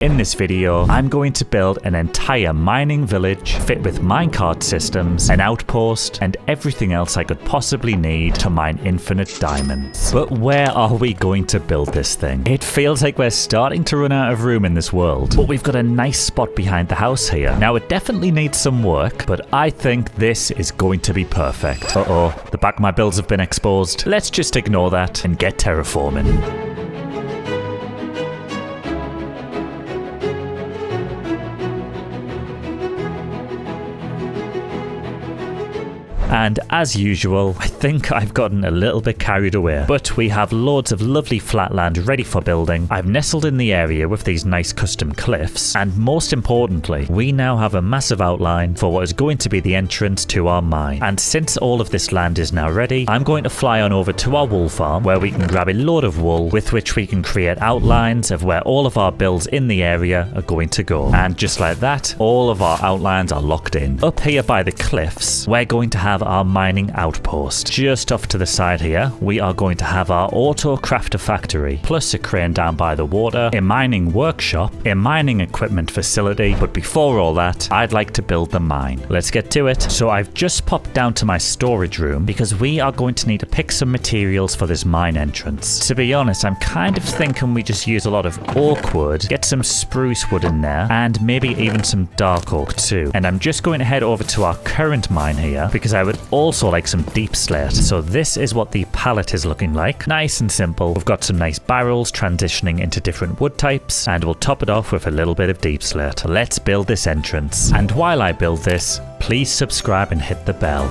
In this video, I'm going to build an entire mining village fit with minecart systems, an outpost, and everything else I could possibly need to mine infinite diamonds. But where are we going to build this thing? It feels like we're starting to run out of room in this world, but we've got a nice spot behind the house here. Now it definitely needs some work, but I think this is going to be perfect. Uh-oh, the back of my builds have been exposed. Let's just ignore that and get terraforming. And as usual, I think I've gotten a little bit carried away. But we have loads of lovely flat land ready for building. I've nestled in the area with these nice custom cliffs. And most importantly, we now have a massive outline for what is going to be the entrance to our mine. And since all of this land is now ready, I'm going to fly on over to our wool farm where we can grab a load of wool with which we can create outlines of where all of our builds in the area are going to go. And just like that, all of our outlines are locked in. Up here by the cliffs, we're going to have our mining outpost. Just off to the side here, we are going to have our auto crafter factory, plus a crane down by the water, a mining workshop, a mining equipment facility. But before all that, I'd like to build the mine. Let's get to it. So I've just popped down to my storage room because we are going to need to pick some materials for this mine entrance. To be honest, I'm kind of thinking we just use a lot of oak wood, get some spruce wood in there, and maybe even some dark oak too. And I'm just going to head over to our current mine here because I would also like some deep slate. So this is what the palette is looking like. Nice and simple. We've got some nice barrels transitioning into different wood types, and we'll top it off with a little bit of deep slate. Let's build this entrance. And while I build this, please subscribe and hit the bell.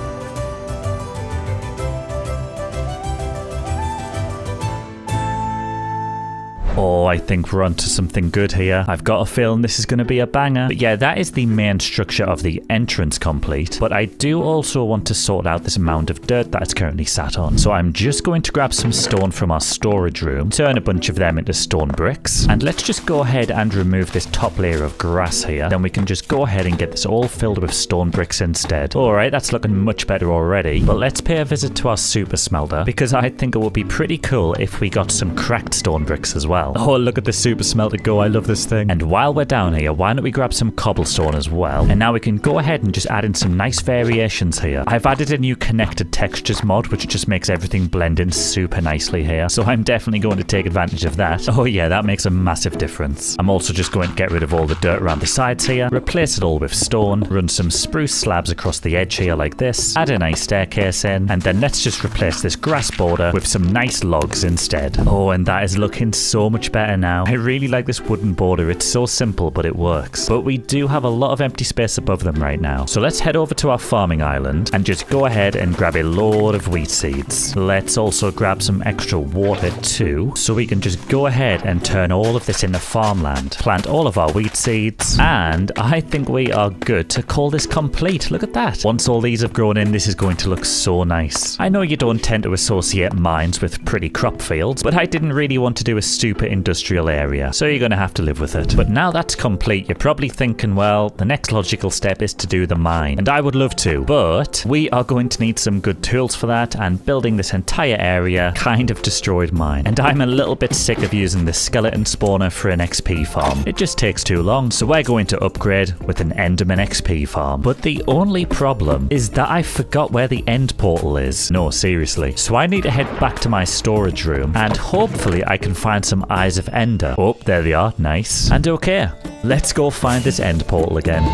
Oh, I think we're onto something good here. I've got a feeling this is going to be a banger. But yeah, that is the main structure of the entrance complete. But I do also want to sort out this mound of dirt that it's currently sat on. So I'm just going to grab some stone from our storage room, turn a bunch of them into stone bricks, and let's just go ahead and remove this top layer of grass here. Then we can just go ahead and get this all filled with stone bricks instead. Alright, that's looking much better already. But let's pay a visit to our super smelter, because I think it would be pretty cool if we got some cracked stone bricks as well. Oh, look at the super smelter go. I love this thing. And while we're down here, why don't we grab some cobblestone as well? And now we can go ahead and just add in some nice variations here. I've added a new connected textures mod, which just makes everything blend in super nicely here. So I'm definitely going to take advantage of that. Oh yeah, that makes a massive difference. I'm also just going to get rid of all the dirt around the sides here, replace it all with stone, run some spruce slabs across the edge here like this, add a nice staircase in, and then let's just replace this grass border with some nice logs instead. Oh, and that is looking so much better now. I really like this wooden border. It's so simple, but it works. But we do have a lot of empty space above them right now. So let's head over to our farming island and just go ahead and grab a load of wheat seeds. Let's also grab some extra water too, so we can just go ahead and turn all of this into farmland. Plant all of our wheat seeds, and I think we are good to call this complete. Look at that. Once all these have grown in, this is going to look so nice. I know you don't tend to associate mines with pretty crop fields, but I didn't really want to do a super industrial area, so you're going to have to live with it. But now that's complete, you're probably thinking, well, the next logical step is to do the mine. And I would love to, but we are going to need some good tools for that, and building this entire area kind of destroyed mine. And I'm a little bit sick of using the skeleton spawner for an XP farm. It just takes too long, so we're going to upgrade with an Enderman XP farm. But the only problem is that I forgot where the end portal is. No, seriously. So I need to head back to my storage room, and hopefully I can find some eyes of Ender. Oh, there they are. Nice. And okay, let's go find this end portal again.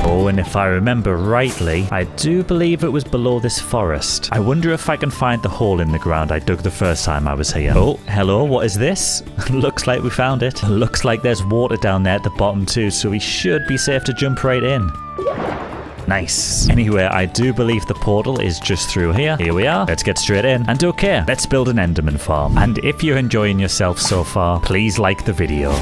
Oh, and if I remember rightly, I do believe it was below this forest. I wonder if I can find the hole in the ground I dug the first time I was here. Oh, hello, what is this? Looks like we found it. Looks like there's water down there at the bottom too, so we should be safe to jump right in. Nice. Anyway, I do believe the portal is just through here. Here we are. Let's get straight in. And okay, let's build an Enderman farm. And if you're enjoying yourself so far, please like the video.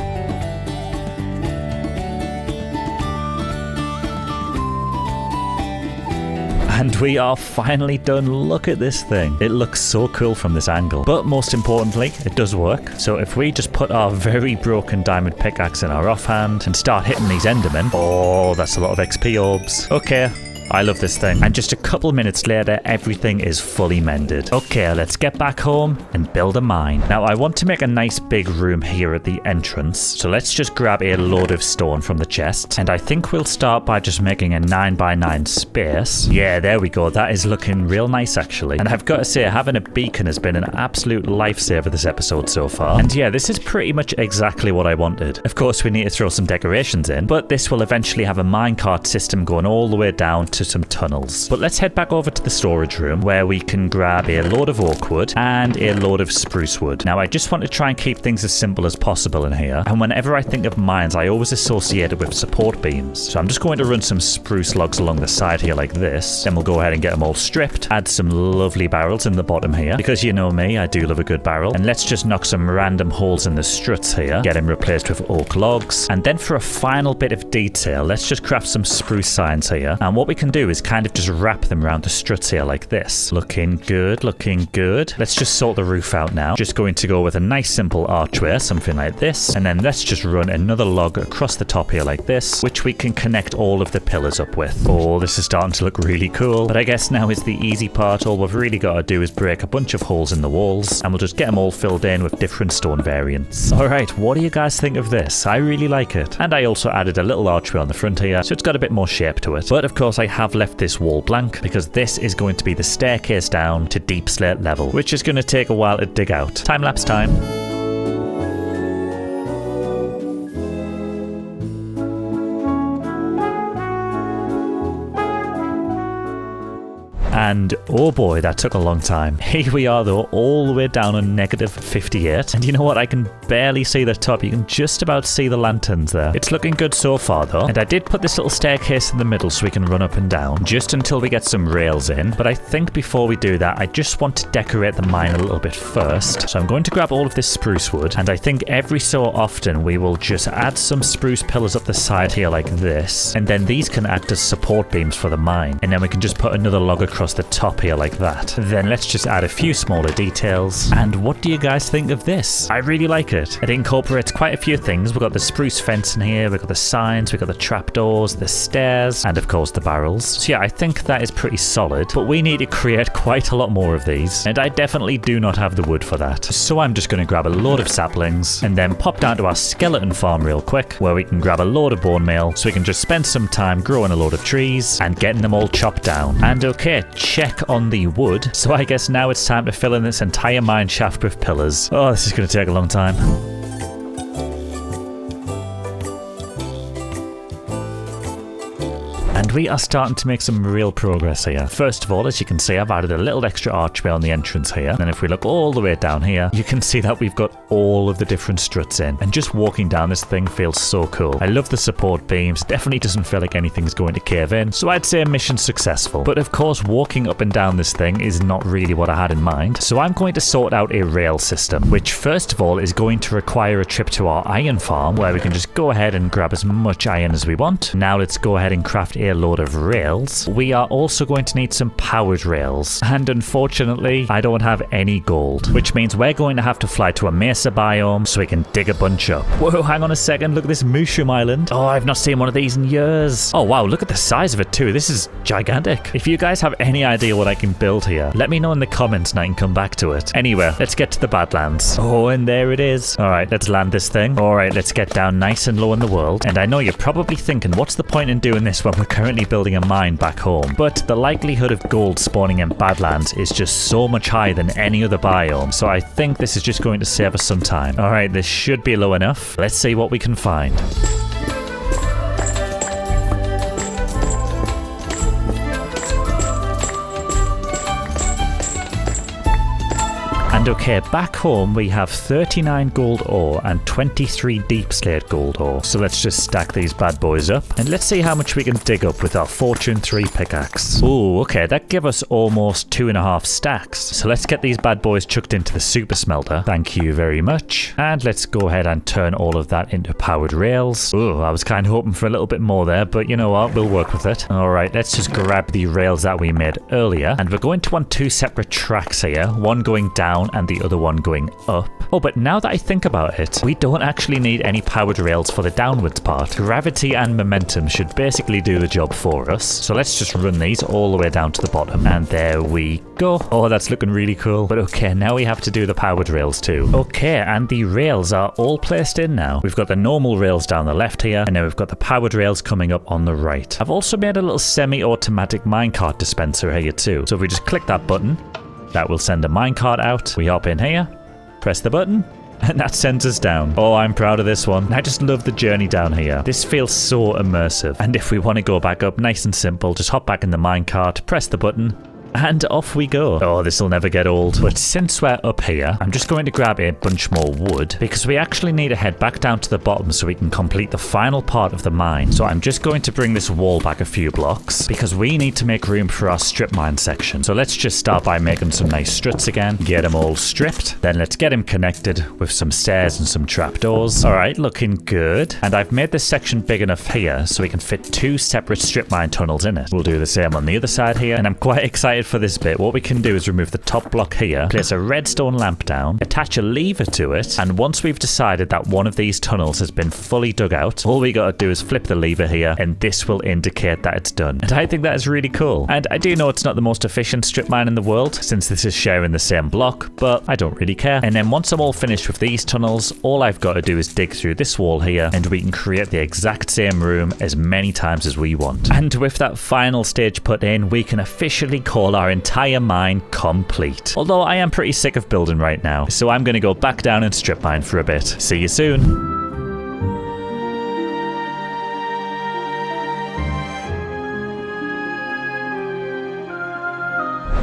And we are finally done. Look at this thing. It looks so cool from this angle. But most importantly, it does work. So if we just put our very broken diamond pickaxe in our offhand and start hitting these endermen. Oh, that's a lot of XP orbs. Okay. I love this thing. And just a couple minutes later, everything is fully mended. Okay, let's get back home and build a mine. Now, I want to make a nice big room here at the entrance. So let's just grab a load of stone from the chest. And I think we'll start by just making a 9x9 space. Yeah, there we go. That is looking real nice, actually. And I've got to say, having a beacon has been an absolute lifesaver this episode so far. And yeah, this is pretty much exactly what I wanted. Of course, we need to throw some decorations in, but this will eventually have a minecart system going all the way down to some tunnels. But let's head back over to the storage room where we can grab a load of oak wood and a load of spruce wood. Now, I just want to try and keep things as simple as possible in here. And whenever I think of mines, I always associate it with support beams. So I'm just going to run some spruce logs along the side here like this. Then we'll go ahead and get them all stripped. Add some lovely barrels in the bottom here. Because you know me, I do love a good barrel. And let's just knock some random holes in the struts here. Get them replaced with oak logs. And then for a final bit of detail, let's just craft some spruce signs here. And what we can do is kind of just wrap them around the struts here like this. Looking good, looking good. Let's just sort the roof out now. Just going to go with a nice simple archway, something like this. And then let's just run another log across the top here like this, which we can connect all of the pillars up with. Oh, this is starting to look really cool. But I guess now is the easy part. All we've really got to do is break a bunch of holes in the walls, and we'll just get them all filled in with different stone variants. Alright, what do you guys think of this? I really like it. And I also added a little archway on the front here, so it's got a bit more shape to it. But of course, I have left this wall blank, because this is going to be the staircase down to deep slate level, which is going to take a while to dig out. Time-lapse time. And oh boy, that took a long time. Here we are though, all the way down on -58. And you know what? I can barely see the top. You can just about see the lanterns there. It's looking good so far though. And I did put this little staircase in the middle so we can run up and down, just until we get some rails in. But I think before we do that, I just want to decorate the mine a little bit first. So I'm going to grab all of this spruce wood. And I think every so often we will just add some spruce pillars up the side here like this. And then these can act as support beams for the mine. And then we can just put another log across the top here like that. Then let's just add a few smaller details. And what do you guys think of this? I really like it. It incorporates quite a few things. We've got the spruce fence in here, we've got the signs, we've got the trapdoors, the stairs, and of course the barrels. So yeah, I think that is pretty solid, but we need to create quite a lot more of these, and I definitely do not have the wood for that. So I'm just going to grab a load of saplings and then pop down to our skeleton farm real quick, where we can grab a load of bone meal so we can just spend some time growing a load of trees and getting them all chopped down. And okay, check on the wood. So I guess now it's time to fill in this entire mine shaft with pillars. Oh, this is going to take a long time. And we are starting to make some real progress here. First of all, as you can see, I've added a little extra archway on the entrance here. And if we look all the way down here, you can see that we've got all of the different struts in. And just walking down this thing feels so cool. I love the support beams. Definitely doesn't feel like anything's going to cave in. So I'd say mission successful. But of course, walking up and down this thing is not really what I had in mind. So I'm going to sort out a rail system, which first of all is going to require a trip to our iron farm, where we can just go ahead and grab as much iron as we want. Now let's go ahead and craft a load of rails. We are also going to need some powered rails, and unfortunately I don't have any gold, which means we're going to have to fly to a mesa biome so we can dig a bunch up. Whoa, hang on a second, look at this mushroom island. Oh, I've not seen one of these in years. Oh wow, look at the size of it too. This is gigantic. If you guys have any idea what I can build here, let me know in the comments and I can come back to it. Anyway, let's get to the Badlands. Oh, and there it is. Alright, let's land this thing. Alright, let's get down nice and low in the world. And I know you're probably thinking, what's the point in doing this when we're currently building a mine back home? But the likelihood of gold spawning in Badlands is just so much higher than any other biome, so I think this is just going to save us some time. Alright, this should be low enough. Let's see what we can find. And okay, back home we have 39 gold ore and 23 deep slate gold ore. So let's just stack these bad boys up and let's see how much we can dig up with our Fortune 3 pickaxe. Oh, okay, that gave us almost 2.5 stacks. So let's get these bad boys chucked into the super smelter. Thank you very much. And let's go ahead and turn all of that into powered rails. Oh, I was kind of hoping for a little bit more there, but you know what, we'll work with it. All right, let's just grab the rails that we made earlier, and we're going to want 2 separate tracks here, one going down down and the other one going up. Oh, but now that I think about it, we don't actually need any powered rails for the downwards part. Gravity and momentum should basically do the job for us. So let's just run these all the way down to the bottom. And there we go. Oh, that's looking really cool. But okay, now we have to do the powered rails too. Okay, and the rails are all placed in now. We've got the normal rails down the left here, and now we've got the powered rails coming up on the right. I've also made a little semi-automatic minecart dispenser here too. So if we just click that button, that will send a minecart out. We hop in here, press the button, and that sends us down. Oh, I'm proud of this one. I just love the journey down here. This feels so immersive. And if we want to go back up, nice and simple, just hop back in the minecart, press the button, and off we go. Oh, this will never get old. But since we're up here, I'm just going to grab a bunch more wood because we actually need to head back down to the bottom so we can complete the final part of the mine. So I'm just going to bring this wall back a few blocks because we need to make room for our strip mine section. So let's just start by making some nice struts again. Get them all stripped. Then let's get them connected with some stairs and some trapdoors. All right, looking good. And I've made this section big enough here so we can fit 2 separate strip mine tunnels in it. We'll do the same on the other side here. And I'm quite excited for this bit. What we can do is remove the top block here, place a redstone lamp down, attach a lever to it, and once we've decided that one of these tunnels has been fully dug out, all we gotta do is flip the lever here, and this will indicate that it's done. And I think that is really cool. And I do know it's not the most efficient strip mine in the world, since this is sharing the same block, but I don't really care. And then once I'm all finished with these tunnels, all I've got to do is dig through this wall here, and we can create the exact same room as many times as we want. And with that final stage put in, we can officially call our entire mine complete. Although I am pretty sick of building right now, so I'm going to go back down and strip mine for a bit. See you soon.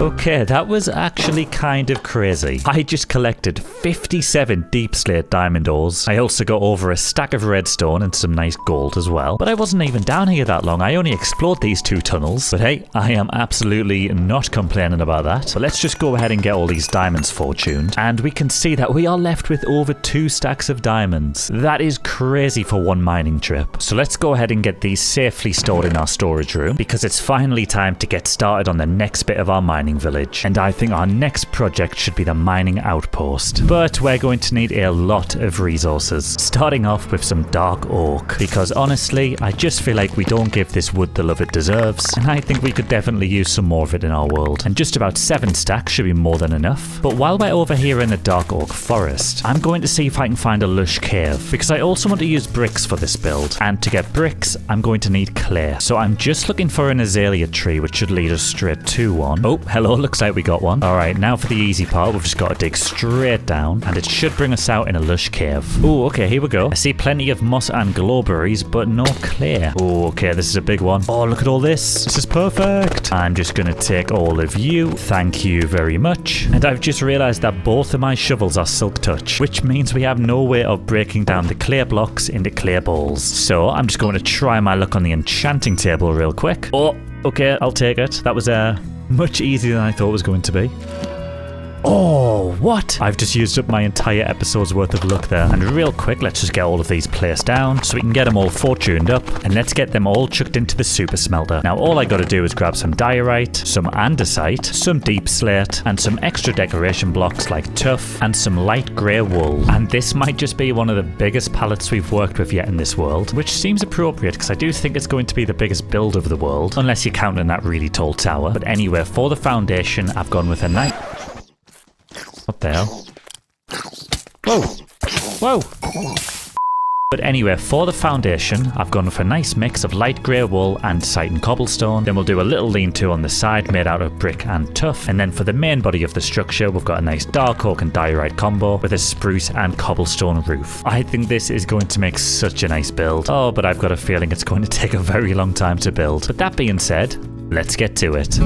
Okay, that was actually kind of crazy. I just collected 57 deep slate diamond ores. I also got over a stack of redstone and some nice gold as well. But I wasn't even down here that long. I only explored these 2 tunnels. But hey, I am absolutely not complaining about that. So let's just go ahead and get all these diamonds fortuned. And we can see that we are left with over 2 stacks of diamonds. That is crazy for one mining trip. So let's go ahead and get these safely stored in our storage room because it's finally time to get started on the next bit of our mining village, and I think our next project should be the mining outpost. But we're going to need a lot of resources, starting off with some dark oak, because honestly, I just feel like we don't give this wood the love it deserves, and I think we could definitely use some more of it in our world. And just about 7 stacks should be more than enough. But while we're over here in the dark oak forest, I'm going to see if I can find a lush cave, because I also want to use bricks for this build, and to get bricks, I'm going to need clay. So I'm just looking for an azalea tree, which should lead us straight to one. Oh, hello, looks like we got one. Alright, now for the easy part, we've just got to dig straight down, and it should bring us out in a lush cave. Oh, okay, here we go. I see plenty of moss and glowberries, but no clay. Oh, okay, this is a big one. Oh, look at all this. This is perfect. I'm just gonna take all of you. Thank you very much. And I've just realized that both of my shovels are silk touch, which means we have no way of breaking down the clay blocks into clay balls. So I'm just going to try my luck on the enchanting table real quick. Oh, okay, I'll take it. That was much easier than I thought it was going to be. Oh, what? I've just used up my entire episode's worth of luck there. And real quick, let's just get all of these placed down so we can get them all fortuned up. And let's get them all chucked into the super smelter. Now, all I gotta do is grab some diorite, some andesite, some deep slate, and some extra decoration blocks like tuff and some light grey wool. And this might just be one of the biggest pallets we've worked with yet in this world, which seems appropriate because I do think it's going to be the biggest build of the world, unless you're counting that really tall tower. But anyway, for the foundation, I've gone with a nice... What the hell? Whoa! Whoa! But anyway, for the foundation, I've gone with a nice mix of light grey wool, andesite and cobblestone. Then we'll do a little lean-to on the side made out of brick and tuff. And then for the main body of the structure, we've got a nice dark oak and diorite combo with a spruce and cobblestone roof. I think this is going to make such a nice build. Oh, but I've got a feeling it's going to take a very long time to build. But that being said, let's get to it.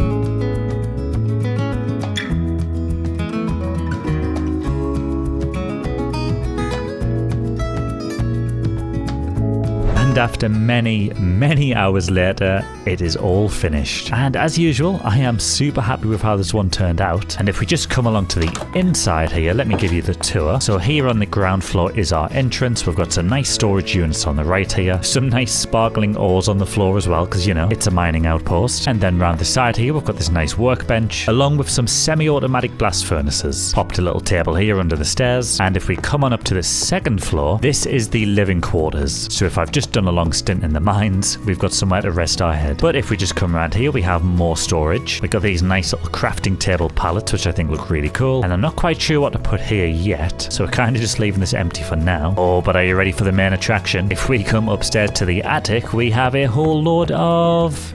And after many, many hours later, it is all finished. And as usual, I am super happy with how this one turned out. And if we just come along to the inside here, let me give you the tour. So here on the ground floor is our entrance. We've got some nice storage units on the right here. Some nice sparkling ores on the floor as well, because, you know, it's a mining outpost. And then round the side here, we've got this nice workbench, along with some semi-automatic blast furnaces. Popped a little table here under the stairs. And if we come on up to the second floor, this is the living quarters. So if I've just done a long stint in the mines, we've got somewhere to rest our head. But if we just come around here, we have more storage. We've got these nice little crafting table pallets, which I think look really cool. And I'm not quite sure what to put here yet, so we're kind of just leaving this empty for now. Oh, but are you ready for the main attraction? If we come upstairs to the attic, we have a whole load of...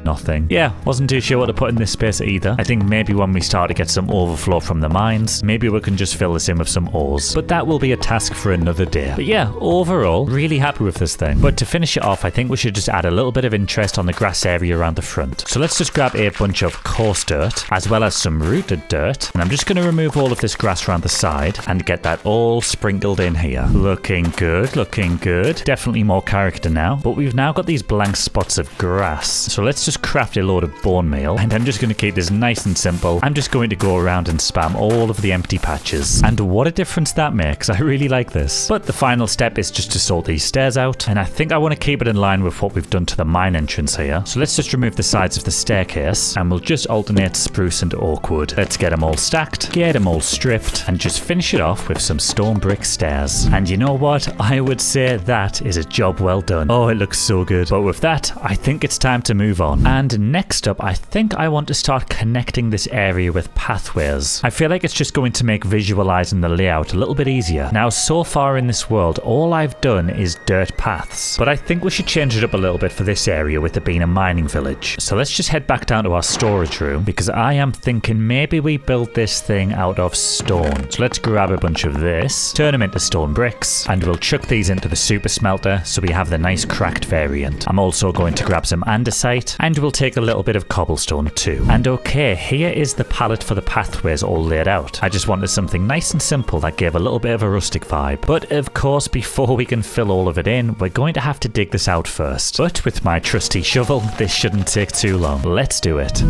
nothing. Yeah, wasn't too sure what to put in this space either. I think maybe when we start to get some overflow from the mines, maybe we can just fill this in with some ores. But that will be a task for another day. But yeah, overall, really happy with this thing. But to finish it off, I think we should just add a little bit of interest on the grass area around the front. So let's just grab a bunch of coarse dirt, as well as some rooted dirt. And I'm just going to remove all of this grass around the side and get that all sprinkled in here. Looking good, looking good. Definitely more character now. But we've now got these blank spots of grass. So let's just craft a load of bone meal, and I'm just going to keep this nice and simple. I'm just going to go around and spam all of the empty patches, and what a difference that makes. I really like this. But the final step is just to sort these stairs out, and I think I want to keep it in line with what we've done to the mine entrance here. So let's just remove the sides of the staircase, and we'll just alternate spruce and oak wood. Let's get them all stacked, get them all stripped, and just finish it off with some stone brick stairs. And you know what? I would say that is a job well done. Oh, it looks so good. But with that, I think it's time to move on. And next up, I think I want to start connecting this area with pathways. I feel like it's just going to make visualizing the layout a little bit easier. Now, so far in this world, all I've done is dirt paths, but I think we should change it up a little bit for this area with it being a mining village. So let's just head back down to our storage room, because I am thinking maybe we build this thing out of stone. So let's grab a bunch of this, turn them into stone bricks, and we'll chuck these into the super smelter so we have the nice cracked variant. I'm also going to grab some andesite, and we'll take a little bit of cobblestone too. And okay, here is the palette for the pathways all laid out. I just wanted something nice and simple that gave a little bit of a rustic vibe. But of course, before we can fill all of it in, we're going to have to dig this out first. But with my trusty shovel, this shouldn't take too long. Let's do it.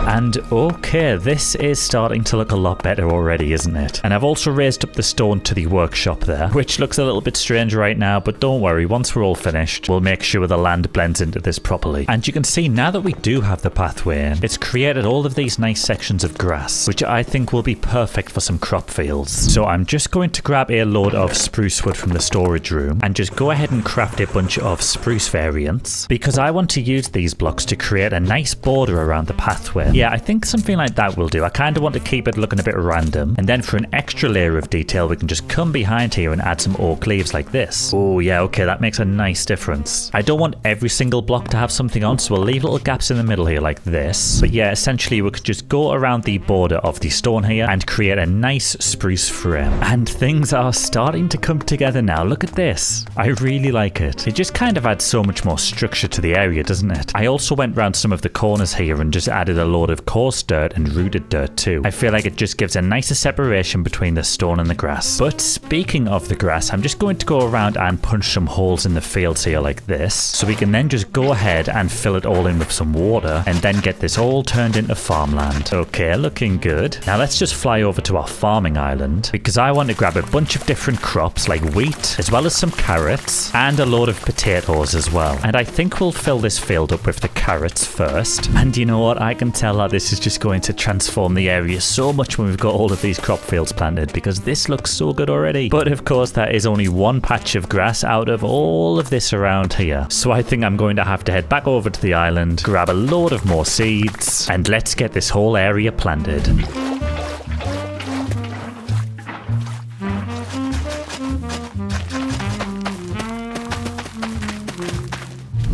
And okay, this is starting to look a lot better already, isn't it? And I've also raised up the stone to the workshop there, which looks a little bit strange right now, but don't worry, once we're all finished, we'll make sure the land blends into this properly. And you can see now that we do have the pathway in, it's created all of these nice sections of grass, which I think will be perfect for some crop fields. So I'm just going to grab a load of spruce wood from the storage room and just go ahead and craft a bunch of spruce variants, because I want to use these blocks to create a nice border around the pathway. Yeah, I think something like that will do. I kind of want to keep it looking a bit random. And then for an extra layer of detail, we can just come behind here and add some oak leaves like this. Oh yeah, okay, that makes a nice difference. I don't want every single block to have something on, so we'll leave little gaps in the middle here like this. But yeah, essentially we could just go around the border of the stone here and create a nice spruce frame. And things are starting to come together now. Look at this. I really like it. It just kind of adds so much more structure to the area, doesn't it? I also went around some of the corners here and just added a load of coarse dirt and rooted dirt too. I feel like it just gives a nicer separation between the stone and the grass. But speaking of the grass, I'm just going to go around and punch some holes in the fields here like this, so we can then just go ahead and fill it all in with some water and then get this all turned into farmland. Okay, looking good. Now let's just fly over to our farming island, because I want to grab a bunch of different crops like wheat, as well as some carrots and a load of potatoes as well. And I think we'll fill this field up with the carrots first. And you know what? I can tell that this is just going to transform the area so much when we've got all of these crop fields planted, because this looks so good already. But of course, that is only one patch of grass out of all of this around here. So I think I'm going to have to head back over to the island, grab a load of more seeds, and let's get this whole area planted.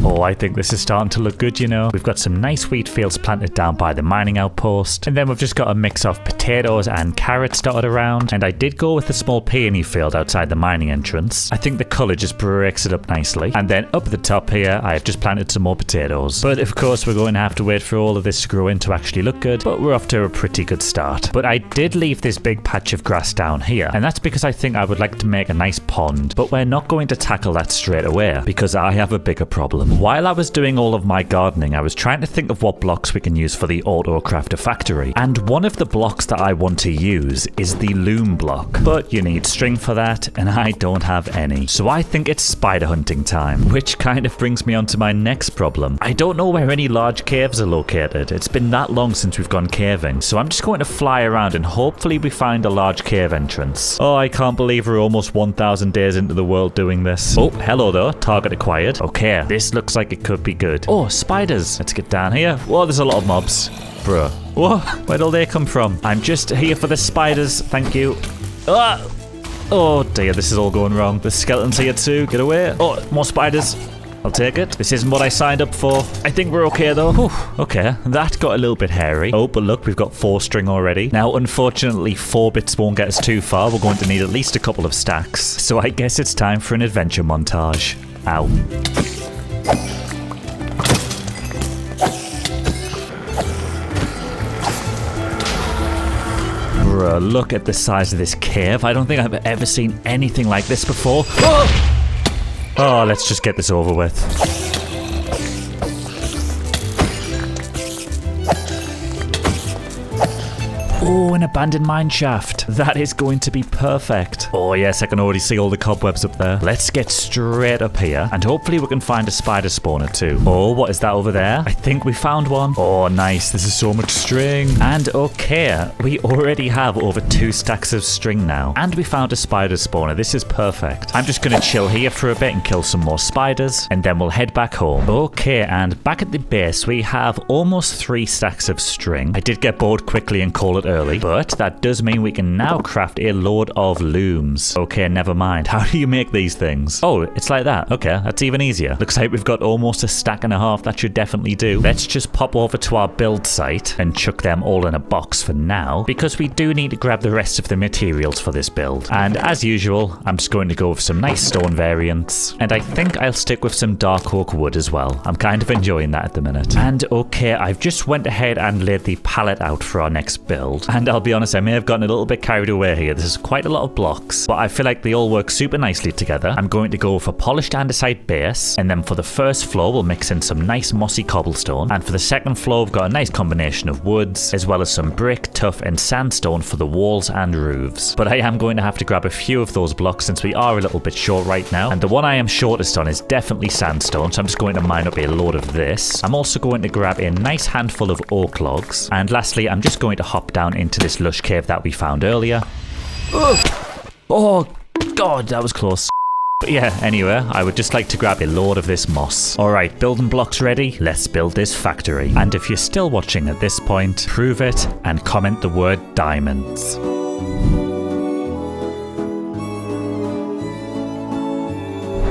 Oh, I think this is starting to look good, you know. We've got some nice wheat fields planted down by the mining outpost. And then we've just got a mix of potatoes and carrots dotted around. And I did go with a small peony field outside the mining entrance. I think the colour just breaks it up nicely. And then up at the top here, I have just planted some more potatoes. But of course, we're going to have to wait for all of this to grow in to actually look good. But we're off to a pretty good start. But I did leave this big patch of grass down here. And that's because I think I would like to make a nice pond. But we're not going to tackle that straight away because I have a bigger problem. While I was doing all of my gardening, I was trying to think of what blocks we can use for the auto crafter factory. And one of the blocks that I want to use is the loom block. But you need string for that, and I don't have any. So I think it's spider hunting time, which kind of brings me on to my next problem. I don't know where any large caves are located. It's been that long since we've gone caving, so I'm just going to fly around and hopefully we find a large cave entrance. Oh, I can't believe we're almost 1,000 days into the world doing this. Oh, hello though. Target acquired. Okay, this looks like it could be good. Oh, spiders. Let's get down here. Whoa, there's a lot of mobs. Bruh. Whoa, where'd all they come from? I'm just here for the spiders. Thank you. Ah! Oh dear, this is all going wrong. The skeleton's here too. Get away. Oh, more spiders. I'll take it. This isn't what I signed up for. I think we're okay though. Whew, okay, that got a little bit hairy. Oh, but look, we've got 4 string already. Now, unfortunately, 4 bits won't get us too far. We're going to need at least a couple of stacks. So I guess it's time for an adventure montage. Ow. Bruh, look at the size of this cave. I don't think I've ever seen anything like this before. Oh! Oh, let's just get this over with. Oh, an abandoned mine shaft. That is going to be perfect. Oh yes, I can already see all the cobwebs up there. Let's get straight up here and hopefully we can find a spider spawner too. Oh, what is that over there? I think we found one. Oh, nice. This is so much string. And okay, we already have over 2 stacks of string now. And we found a spider spawner. This is perfect. I'm just going to chill here for a bit and kill some more spiders and then we'll head back home. Okay, and back at the base, we have almost 3 stacks of string. I did get bored quickly and call it early, but that does mean we can now craft a load of looms. Okay, never mind. How do you make these things? Oh, it's like that. Okay, that's even easier. Looks like we've got almost a stack and a half. That should definitely do. Let's just pop over to our build site and chuck them all in a box for now, because we do need to grab the rest of the materials for this build. And as usual, I'm just going to go with some nice stone variants. And I think I'll stick with some dark oak wood as well. I'm kind of enjoying that at the minute. And okay, I've just went ahead and laid the pallet out for our next build. And I'll be honest, I may have gotten a little bit carried away here. This is quite a lot of blocks, but I feel like they all work super nicely together. I'm going to go for polished andesite base, and then for the first floor, we'll mix in some nice mossy cobblestone. And for the second floor, we've got a nice combination of woods, as well as some brick, tuff, and sandstone for the walls and roofs. But I am going to have to grab a few of those blocks since we are a little bit short right now. And the one I am shortest on is definitely sandstone, so I'm just going to mine up a load of this. I'm also going to grab a nice handful of oak logs. And lastly, I'm just going to hop down into this lush cave that we found earlier. Oh god, that was close. But yeah, anyway, I would just like to grab a load of this moss. Alright, building blocks ready, let's build this factory. And if you're still watching at this point, prove it and comment the word diamonds.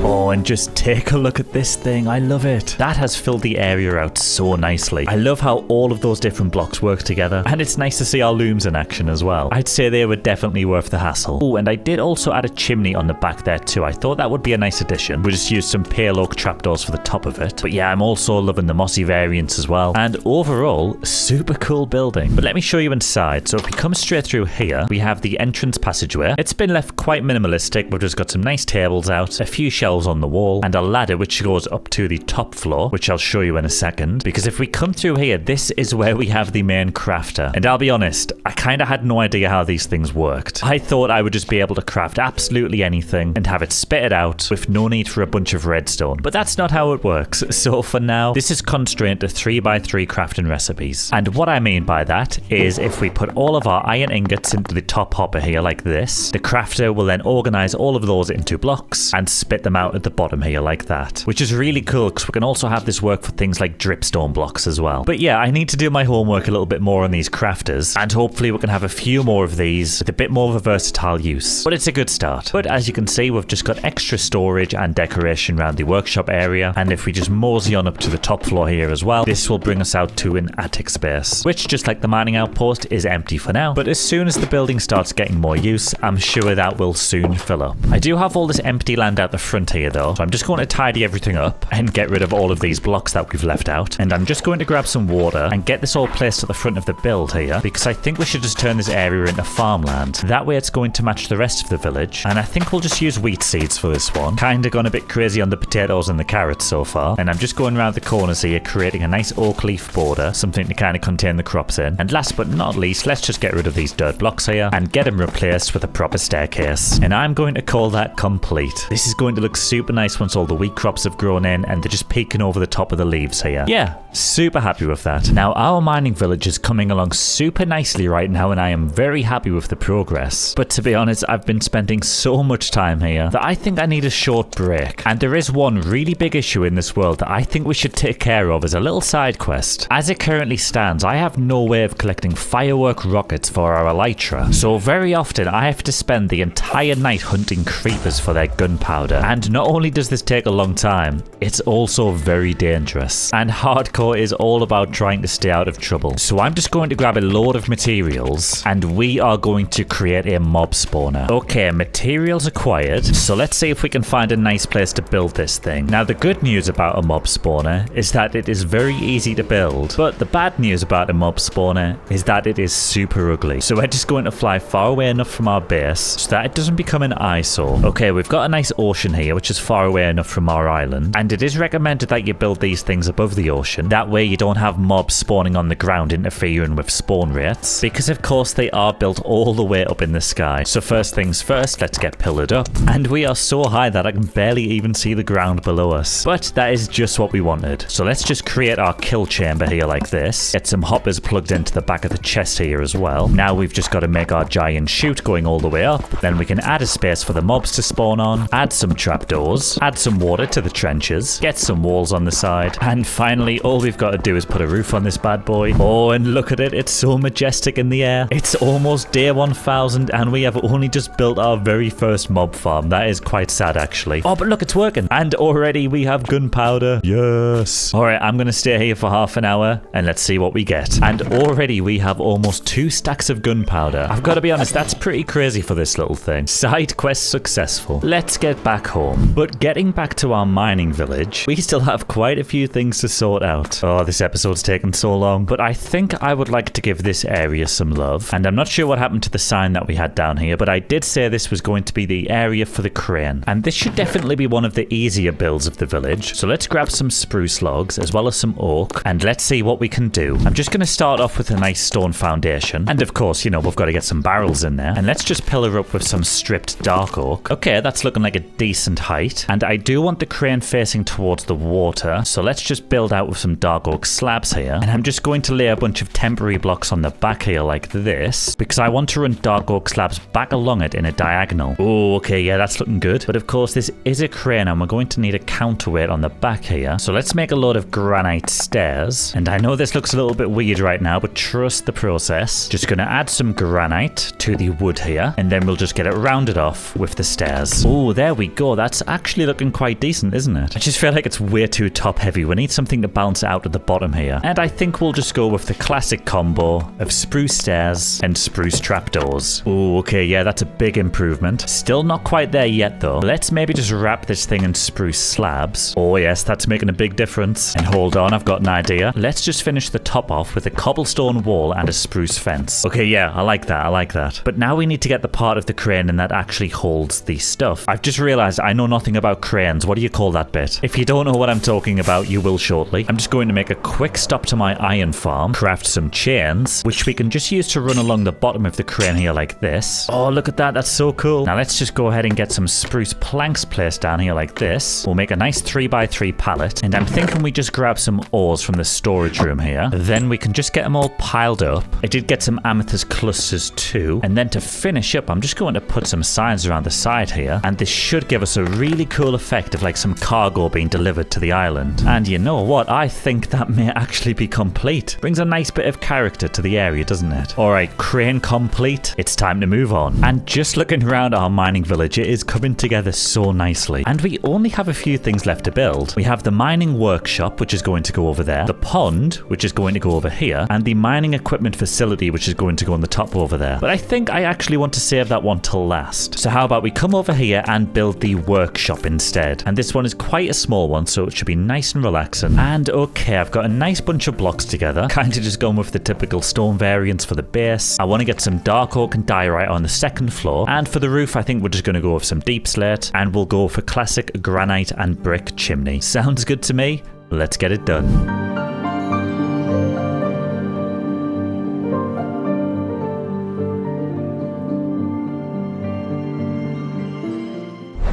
Oh, and just take a look at this thing. I love it. That has filled the area out so nicely. I love how all of those different blocks work together. And it's nice to see our looms in action as well. I'd say they were definitely worth the hassle. Oh, and I did also add a chimney on the back there too. I thought that would be a nice addition. We just used some pale oak trapdoors for the top of it. But yeah, I'm also loving the mossy variants as well. And overall, super cool building. But let me show you inside. So if we come straight through here, we have the entrance passageway. It's been left quite minimalistic. We've just got some nice tables out, a few shelves on the wall, and a ladder which goes up to the top floor, which I'll show you in a second. Because if we come through here, this is where we have the main crafter. And I'll be honest, I kind of had no idea how these things worked. I thought I would just be able to craft absolutely anything and have it spit it out with no need for a bunch of redstone. But that's not how it works. So for now, this is constrained to 3x3 crafting recipes. And what I mean by that is if we put all of our iron ingots into the top hopper here like this, the crafter will then organize all of those into blocks and spit them out at the bottom here like that, which is really cool because we can also have this work for things like dripstone blocks as well. But yeah, I need to do my homework a little bit more on these crafters, and hopefully we can have a few more of these with a bit more of a versatile use. But it's a good start. But as you can see, we've just got extra storage and decoration around the workshop area, and if we just mosey on up to the top floor here as well, this will bring us out to an attic space, which, just like the mining outpost, is empty for now. But as soon as the building starts getting more use, I'm sure that will soon fill up. I do have all this empty land out the front here though, so I'm just going to tidy everything up and get rid of all of these blocks that we've left out. And I'm just going to grab some water and get this all placed at the front of the build here, because I think we should just turn this area into farmland. That way it's going to match the rest of the village, and I think we'll just use wheat seeds for this one. Kinda gone a bit crazy on the potatoes and the carrots so far, and I'm just going around the corners here creating a nice oak leaf border, something to kind of contain the crops in. And last but not least, let's just get rid of these dirt blocks here and get them replaced with a proper staircase. And I'm going to call that complete. This is going to look super nice once all the wheat crops have grown in and they're just peeking over the top of the leaves here. Yeah, super happy with that. Now our mining village is coming along super nicely right now, and I am very happy with the progress. But to be honest, I've been spending so much time here that I think I need a short break. And there is one really big issue in this world that I think we should take care of as a little side quest. As it currently stands, I have no way of collecting firework rockets for our elytra. So very often I have to spend the entire night hunting creepers for their gunpowder. And not only does this take a long time, it's also very dangerous. And hardcore is all about trying to stay out of trouble. So I'm just going to grab a load of materials and we are going to create a mob spawner. Okay, materials acquired. So let's see if we can find a nice place to build this thing. Now the good news about a mob spawner is that it is very easy to build, but the bad news about a mob spawner is that it is super ugly. So we're just going to fly far away enough from our base so that it doesn't become an eyesore. Okay, we've got a nice ocean here which is far away enough from our island, and it is recommended that you build these things above the ocean. That way you don't have mobs spawning on the ground interfering with spawn rates, because of course they are built all the way up in the sky. So first things first, let's get pillared up, and we are so high that I can barely even see the ground below us. But that is just what we wanted. So let's just create our kill chamber here like this, get some hoppers plugged into the back of the chest here as well. Now we've just got to make our giant chute going all the way up, then we can add a space for the mobs to spawn on, add some trapdoors, add some water to the trenches, get some walls on the side, and finally all we've got to do is put a roof on this bad boy. Oh, and look at it, it's so majestic in the air. It's almost day 1000 and we have only just built our very first mob farm. That is quite sad actually. Oh, but look, it's working, and already we have gunpowder. Yes. Alright, I'm gonna stay here for half an hour and let's see what we get. And already we have almost 2 stacks of gunpowder. I've got to be honest, that's pretty crazy for this little thing. Side quest successful. Let's get back home. But getting back to our mining village, we still have quite a few things to sort out. Oh, this episode's taken so long, but I think I would like to give this area some love. And I'm not sure what happened to the sign that we had down here, but I did say this was going to be the area for the crane. And this should definitely be one of the easier builds of the village. So let's grab some spruce logs as well as some oak, and let's see what we can do. I'm just going to start off with a nice stone foundation. And of course, you know, we've got to get some barrels in there. And let's just pillar up with some stripped dark oak. Okay, that's looking like a decent height. And I do want the crane facing towards the water, so let's just build out with some dark oak slabs here. And I'm just going to lay a bunch of temporary blocks on the back here like this, because I want to run dark oak slabs back along it in a diagonal. Oh, okay, yeah, that's looking good. But of course, this is a crane and we're going to need a counterweight on the back here. So let's make a load of granite stairs. And I know this looks a little bit weird right now, but trust the process. Just going to add some granite to the wood here, and then we'll just get it rounded off with the stairs. Oh, there we go. That's actually looking quite decent, isn't it? I just feel like it's way too top heavy. We need something to balance it out at the bottom here. And I think we'll just go with the classic combo of spruce stairs and spruce trapdoors. Oh, okay, yeah, that's a big improvement. Still not quite there yet though. Let's maybe just wrap this thing in spruce slabs. Oh yes, that's making a big difference. And hold on, I've got an idea. Let's just finish the top off with a cobblestone wall and a spruce fence. Okay, yeah, I like that, I like that. But now we need to get the part of the crane and that actually holds the stuff. I've just realized I know nothing about cranes. What do you call that bit? If you don't know what I'm talking about, you will shortly. I'm just going to make a quick stop to my iron farm, craft some chains, which we can just use to run along the bottom of the crane here like this. Oh, look at that, that's so cool. Now let's just go ahead and get some spruce planks placed down here like this. We'll make a nice 3x3 pallet, and I'm thinking we just grab some ores from the storage room here. Then we can just get them all piled up. I did get some amethyst clusters too, and then to finish up, I'm just going to put some signs around the side here, and this should give us a really cool effect of like some cargo being delivered to the island. And you know what? I think that may actually be complete. Brings a nice bit of character to the area, doesn't it? Alright, crane complete. It's time to move on. And just looking around our mining village, it is coming together so nicely. And we only have a few things left to build. We have the mining workshop, which is going to go over there, the pond, which is going to go over here, and the mining equipment facility, which is going to go on the top over there. But I think I actually want to save that one till last. So how about we come over here and build the workshop instead? And this one is quite a small one, so it should be nice and relaxing. And okay, I've got a nice bunch of blocks together, kind of just going with the typical stone variants for the base. I want to get some dark oak and diorite on the second floor, and for the roof I think we're just going to go with some deep slate, and we'll go for classic granite and brick chimney. Sounds good to me. Let's get it done.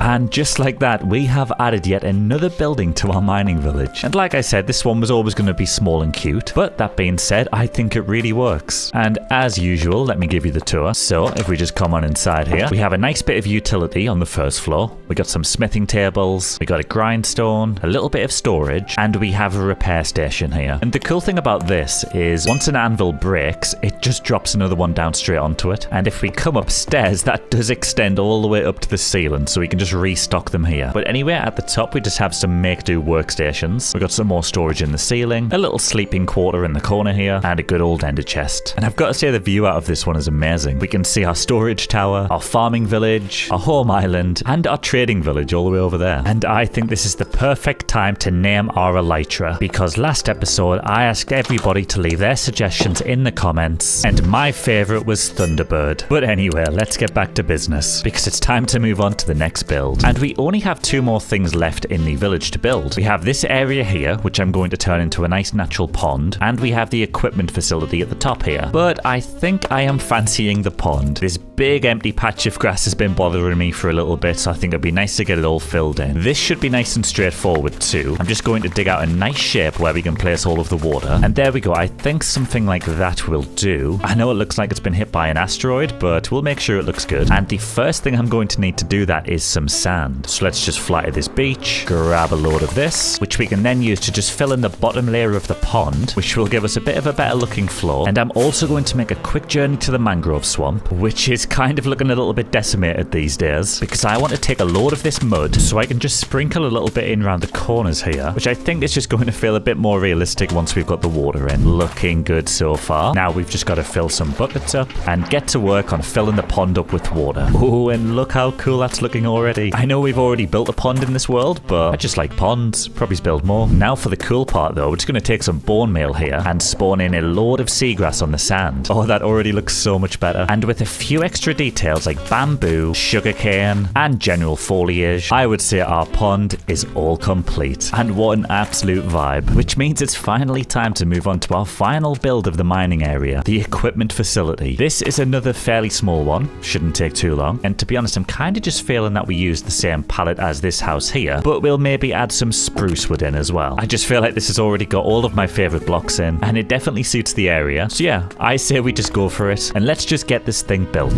And just like that, we have added yet another building to our mining village. And like I said, this one was always going to be small and cute. But that being said, I think it really works. And as usual, let me give you the tour. So if we just come on inside here, we have a nice bit of utility on the first floor. We got some smithing tables, we got a grindstone, a little bit of storage, and we have a repair station here. And the cool thing about this is once an anvil breaks, it just drops another one down straight onto it. And if we come upstairs, that does extend all the way up to the ceiling, so we can just restock them here. But anyway, at the top we just have some make-do workstations. We got some more storage in the ceiling, a little sleeping quarter in the corner here, and a good old ender chest. And I've got to say the view out of this one is amazing. We can see our storage tower, our farming village, our home island, and our trading village all the way over there. And I think this is the perfect time to name our elytra, because last episode I asked everybody to leave their suggestions in the comments, and my favorite was Thunderbird. But anyway, let's get back to business, because it's time to move on to the next build. And we only have two more things left in the village to build. We have this area here, which I'm going to turn into a nice natural pond, and we have the equipment facility at the top here. But I think I am fancying the pond. This big empty patch of grass has been bothering me for a little bit, so I think it'd be nice to get it all filled in. This should be nice and straightforward too. I'm just going to dig out a nice shape where we can place all of the water. And there we go. I think something like that will do. I know it looks like it's been hit by an asteroid, but we'll make sure it looks good. And the first thing I'm going to need to do that is some sand. So let's just fly to this beach, grab a load of this, which we can then use to just fill in the bottom layer of the pond, which will give us a bit of a better looking floor. And I'm also going to make a quick journey to the mangrove swamp, which is kind of looking a little bit decimated these days, because I want to take a load of this mud so I can just sprinkle a little bit in around the corners here, which I think is just going to feel a bit more realistic once we've got the water in. Looking good so far. Now we've just got to fill some buckets up and get to work on filling the pond up with water. Oh, and look how cool that's looking already. I know we've already built a pond in this world, but I just like ponds. Probably build more. Now for the cool part though, we're just going to take some bone meal here and spawn in a load of seagrass on the sand. Oh, that already looks so much better. And with a few extra details like bamboo, sugarcane, and general foliage, I would say our pond is all complete. And what an absolute vibe. Which means it's finally time to move on to our final build of the mining area, the equipment facility. This is another fairly small one. Shouldn't take too long. And to be honest, I'm kind of just feeling that we use the same palette as this house here, but we'll maybe add some spruce wood in as well. I just feel like this has already got all of my favorite blocks in, and it definitely suits the area. So yeah, I say we just go for it, and let's just get this thing built.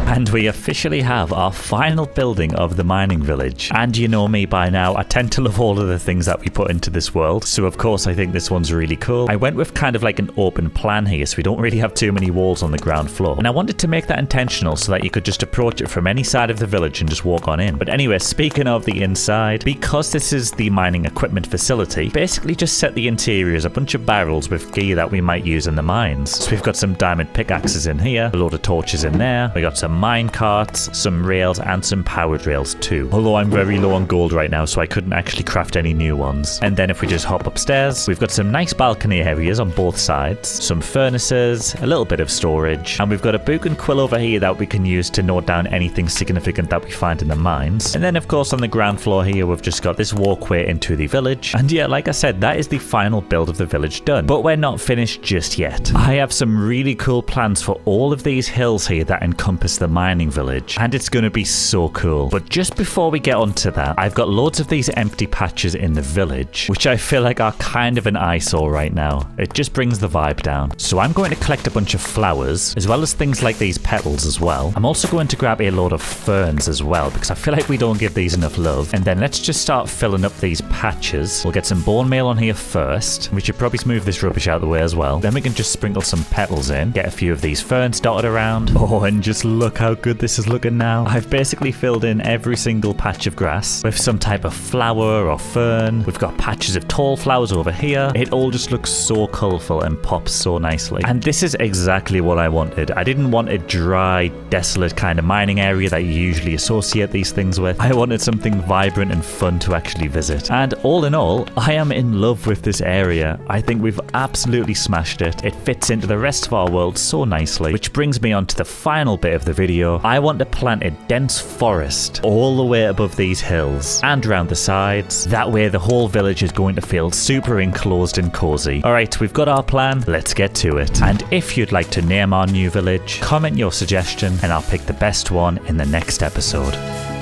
And we officially have our final building of the mining village. And you know me by now, I tend to love all of the things that we put into this world. So of course I think this one's really cool. I went with kind of like an open plan here, so we don't really have too many walls on the ground floor. And I wanted to make that intentional so that you could just approach it from any side of the village and just walk on in. But anyway, speaking of the inside, because this is the mining equipment facility, basically just set the interior as a bunch of barrels with gear that we might use in the mines. So we've got some diamond pickaxes in here, a load of torches in there, we got some mine carts, some rails, and some powered rails too. Although I'm very low on gold right now, so I couldn't actually craft any new ones. And then if we just hop upstairs, we've got some nice balcony areas on both sides, some furnaces, a little bit of storage, and we've got a book and quill over here that we can use to note down anything significant that we find in the mines. And then of course on the ground floor here, we've just got this walkway into the village. And yeah, like I said, that is the final build of the village done. But we're not finished just yet. I have some really cool plans for all of these hills here that encompass the mining village, and it's going to be so cool. But just before we get onto that, I've got loads of these empty patches in the village, which I feel like are kind of an eyesore right now. It just brings the vibe down. So I'm going to collect a bunch of flowers, as well as things like these petals as well. I'm also going to grab a load of ferns as well, because I feel like we don't give these enough love. And then let's just start filling up these patches. We'll get some bone meal on here first. We should probably move this rubbish out of the way as well. Then we can just sprinkle some petals in, get a few of these ferns dotted around. Oh, and just look how good this is looking now. I've basically filled in every single patch of grass with some type of flower or fern. We've got patches of tall flowers over here. It all just looks so colourful and pops so nicely. And this is exactly what I wanted. I didn't want a dry, desolate kind of mining area that you usually associate these things with. I wanted something vibrant and fun to actually visit. And all in all, I am in love with this area. I think we've absolutely smashed it. It fits into the rest of our world so nicely, which brings me on to the final bit of the video. I want to plant a dense forest all the way above these hills and around the sides. That way the whole village is going to feel super enclosed and cozy. Alright, we've got our plan. Let's get to it. And if you'd like to name our new village, comment your suggestion and I'll pick the best one in the next episode.